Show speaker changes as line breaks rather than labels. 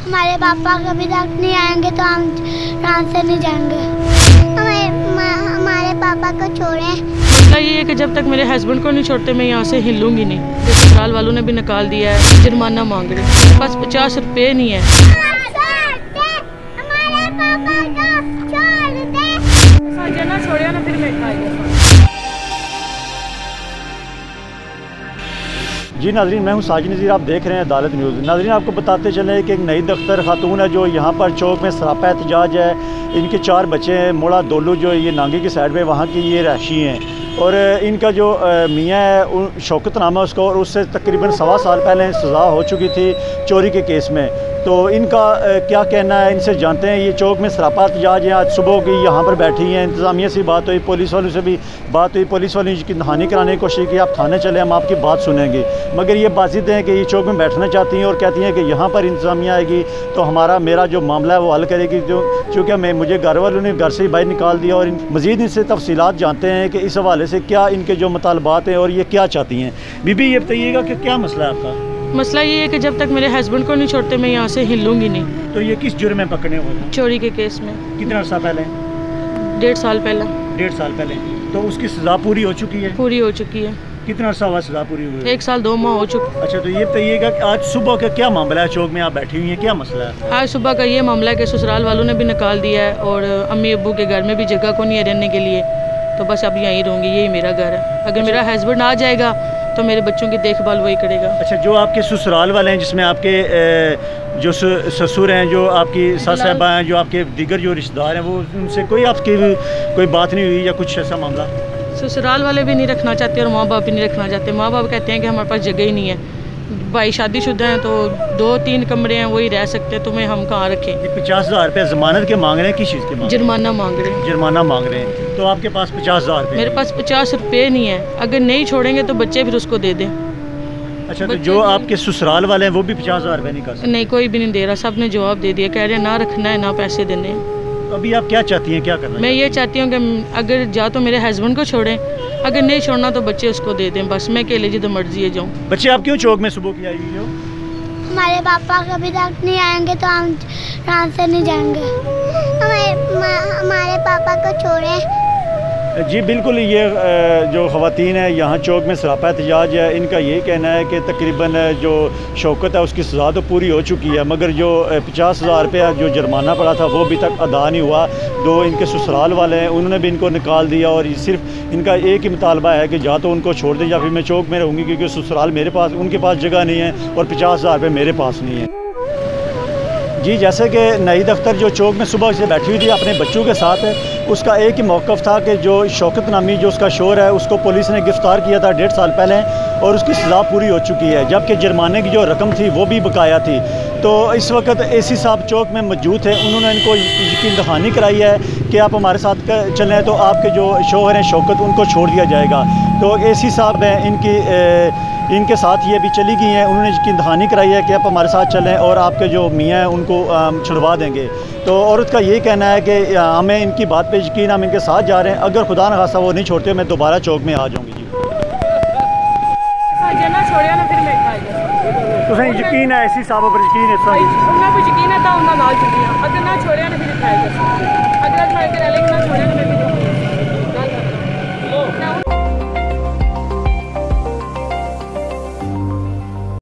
हमारे पापा कभी तक नहीं आएंगे तो हम यहाँ से नहीं जाएंगे। हमारे पापा को छोड़ें।
मसला ये है कि जब तक मेरे हस्बैंड को नहीं छोड़ते मैं यहाँ से हिलूंगी नहीं। ससुराल वालों ने भी निकाल दिया है, जुर्माना मांग रहे हैं। मेरे पास 50 रुपये नहीं है। छोड़िया ना फिर मैं
जी नाज़रीन, मैं हूं साजिद नज़ीर, आप देख रहे हैं अदालत न्यूज़। नाज़रीन, आपको बताते चले कि एक नईद अख्तर खातून है जो यहाँ पर चौक में सरापा एहतजाज है। इनके 4 बच्चे हैं। मोड़ा दोलू जो ये नांगी की साइड में वहाँ की ये रहशी हैं और इनका जो मियाँ है शौकत नाम है उसको, और उससे तकरीबन 1.25 साल पहले सज़ा हो चुकी थी चोरी के केस में। तो इनका क्या कहना है, इनसे जानते हैं। ये चौक में सरापा एहतजाज है। आज सुबह की यहाँ पर बैठी हैं, इंतज़ामिया से बात हुई, पुलिस वालों से भी बात हुई। पुलिस वालों ने नहानी कराने की कोशिश की, आप थाने चले, हम आपकी बात सुनेंगे। मगर ये बाजिद हैं कि ये चौक में बैठना चाहती हैं और कहती हैं कि यहाँ पर इंतज़ामिया आएगी तो मेरा जो मामला है वो हल करेगी। चूँकि मुझे घर वालों ने घर से ही बाहर निकाल दिया। और मज़ीद इनसे तफसीलात जानते हैं कि इस हवाले से क्या इनके जो मुतालबात हैं और ये क्या चाहती हैं। बीबी ये बताइएगा कि क्या मसला है आपका?
मसला ये है कि जब तक मेरे हस्बैंड को नहीं छोड़ते मैं यहाँ से हिलूंगी नहीं।
तो ये किस जुर्म में पकड़े हुए हैं?
चोरी के केस में।
कितना अर्सा पहले?
1.5 साल पहले।
1.5 साल पहले। तो उसकी सज़ा पूरी हो चुकी है?
पूरी हो चुकी है।
कितना अर्सा हुआ सज़ा पूरी हुई?
1 साल 2 माह हो चुके।
अच्छा, तो ये बताइएगा कि आज सुबह का क्या मामला है? चौक में आप बैठी हुई हैं, क्या मसला है?
आज सुबह का ये मामला है कि ससुराल वालों ने भी निकाल दिया है और अम्मी अब्बू के घर में भी जगह को नहीं है रहने के लिए। तो बस अब यहीं रहूँगी, यही मेरा घर है। अगर मेरा हस्बैंड आ जाएगा तो मेरे बच्चों की देखभाल वही करेगा।
अच्छा, जो आपके ससुराल वाले हैं, जिसमें आपके जो ससुर हैं, जो आपकी सास साहबा हैं, जो आपके दीगर जो रिश्तेदार हैं, वो उनसे कोई बात नहीं हुई या कुछ ऐसा मामला?
ससुराल वाले भी नहीं रखना चाहते और माँ बाप भी नहीं रखना चाहते। माँ बाप कहते हैं कि हमारे पास जगह ही नहीं है। भाई शादीशुदा हैं तो 2-3 कमरे हैं, वही रह सकते हैं, तुम्हें हम कहाँ रखें।
50,000 रुपये ज़मानत के मांग रहे हैं? किस चीज़ के?
जुर्माना मांग रहे हैं।
जुर्माना मांग रहे हैं। तो आपके पास 50,000 रुपये?
मेरे पास 50 रुपये नहीं है। अगर नहीं छोड़ेंगे तो बच्चे फिर उसको दे दें।
अच्छा, तो जो आपके ससुराल वाले हैं वो भी 50,000 रुपये नहीं कर सकते?
नहीं, कोई भी नहीं दे रहा। सब ने जवाब दे दिया, कह रहे हैं ना रखना है ना पैसे देने हैं।
तो अभी आप क्या चाहती हैं, क्या करना?
मैं ये चाहती हूँ कि अगर जा तो मेरे हस्बैंड को छोड़ें, अगर नहीं छोड़ना तो बच्चे उसको दे दें। बस मैं अकेले जिधर मर्जी है जाऊँ।
बच्चे आप क्यों चौक में सुबह की आई हुई हो?
हमारे पापा कभी तक नहीं आएंगे तो हम यहाँ से नहीं जाएंगे। हमारे पापा को छोड़ें।
जी बिल्कुल, ये जो ख़वातीन है यहाँ चौक में सरापा एहतजाज है। इनका यही कहना है कि तकरीबन जो शौकत है उसकी सज़ा तो पूरी हो चुकी है, मगर जो 50,000 रुपया जो जुर्माना पड़ा था वो अभी तक अदा नहीं हुआ। 2 इनके ससुराल वाले हैं, उन्होंने भी इनको निकाल दिया और सिर्फ इनका एक ही मुतालबा है कि या तो उनको छोड़ दें या फिर मैं चौक में रहूँगी, क्योंकि ससुराल मेरे पास, उनके पास जगह नहीं है और 50,000 रुपये मेरे पास नहीं है। जी, जैसे कि नईद अख्तर जो चौक में सुबह से बैठी हुई थी अपने बच्चों के साथ, उसका एक ही मौक़िफ़ था कि जो शौकत नामी जो उसका शोहर है उसको पुलिस ने गिरफ़्तार किया था 1.5 साल पहले और उसकी सज़ा पूरी हो चुकी है, जबकि जुर्माने की जो रकम थी वो भी बकाया थी। तो इस वक्त एसी साहब चौक में मौजूद थे। उन्होंने इनको यकीन दहानी कराई है कि आप हमारे साथ चलें तो आपके जो शोहर हैं शौकत, उनको छोड़ दिया जाएगा। तो एसी साहब हैं, इनके साथ ये अभी चली गई हैं। उन्होंने यकीन दहानी कराई है कि आप हमारे साथ चलें और आपके जो मियाँ हैं उनको छुड़वा देंगे। तो औरत का यही कहना है कि हमें इनकी बात पे यकीन, हम इनके साथ जा रहे हैं। अगर खुदा न खासा वो नहीं छोड़ते मैं दोबारा चौक में आ जाऊँगी। तुसें यकीन है एसी साहब पर? यकीन है?
यकीन है, अगर ना छोड़िया ना फिर